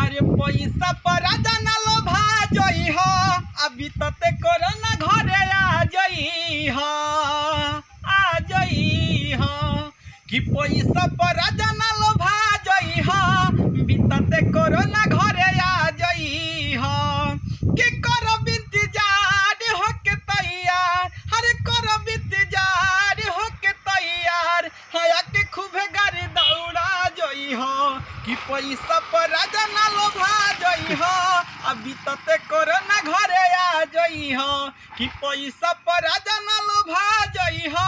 अरे पैसा पर जाना लोभा जई हो अभी तते कोरोना घरे आ जई हो कि पैसा पर जाना लोभा जई हो बीतते कोरोना घरे आ जई हो कि करो इंतजार हो के तैयार अरे करो इंतजार हो के तैयार हया के खूबे गाड़ी दौड़ा जई हो कि पैसा पर जाना लोभा जई हो अभी तते कोरोना घरे आ जई हो कि पैसा पर जाना लोभा जई हो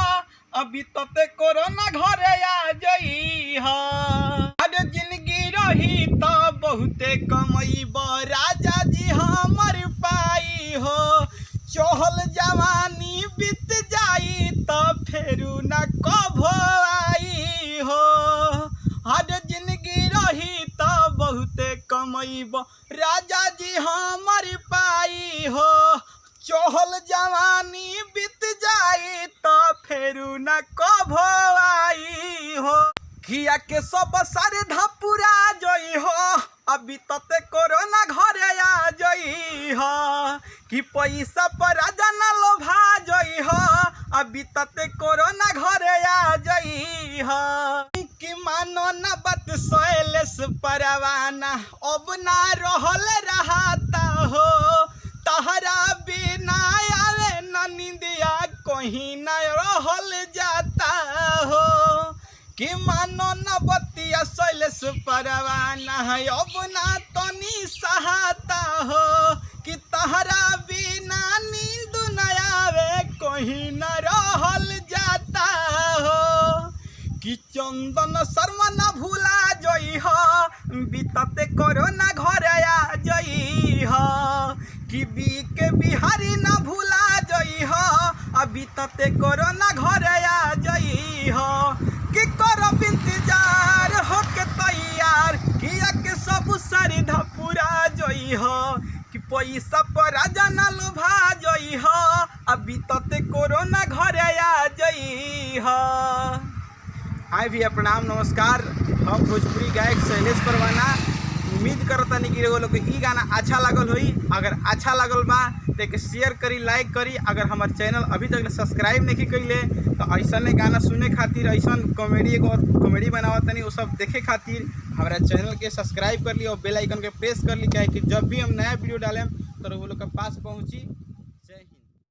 अभी तते कोरोना घरे आ जई हो। अरे जिंदगी रही तो बहुते कमईब राजा जी हमर पाई हो चहल जवानी बीत जाई तो फेरू न कभो आई हो। अरे जिंदगी रही तो बहुते कमईब राजा जी हमर पाई हो चहल जवानी बीत जाई तो फेरू न कभो आई हो। खिया के सब सारे धपुरा जई हो अभी तते कोरोना घरे आ जई हो कि पैसा पर जाना लोभा जई हो अभी तते कोरोना घरे आ जई हो। कि मानो न बात सैलेस परवाना अब ना रहल रहता हो तहरा बिना आवे न निंदिया कहीं न रहल जाता हो। कि मानो न बतिया सैलेस परवाना है अब ना तनी सहाता हो कि तहरा बिना नींद न आवे कहीं न रहल जाता हो। कि चंदन शर्मा न भूला जई हो बीतते कोरोना घरे आ जई हो कि बीके बिहारी न भूला जई हो अभी तते कोरोना घरे आ जई हो। कि करो इंतजार हो के तैयार किया के सब सारी धपुरा जई हो कि पैसा पर जाना लोभा जई हो अभी तते कोरोना घरे आ जई हो। हाय भैया प्रणाम नमस्कार हम भोजपुरी गायक शैलेश परवाना उम्मीद करतानी कि लोग के ई गाना अच्छा लागल होई। अगर अच्छा लागल बा तो एक शेयर करी लाइक करी। अगर हमारे चैनल अभी तक सब्सक्राइब नहीं कइले तो ऐसा गाना सुने खातिर ऐसा कॉमेडी बनावतनी वो सब देखे खातिर हमारा चैनल के सब्सक्राइब कर ली और बेल आइकन के प्रेस कर ली क्या कि जब भी हम नया वीडियो डालें तो वो लोग के पास पहुँची।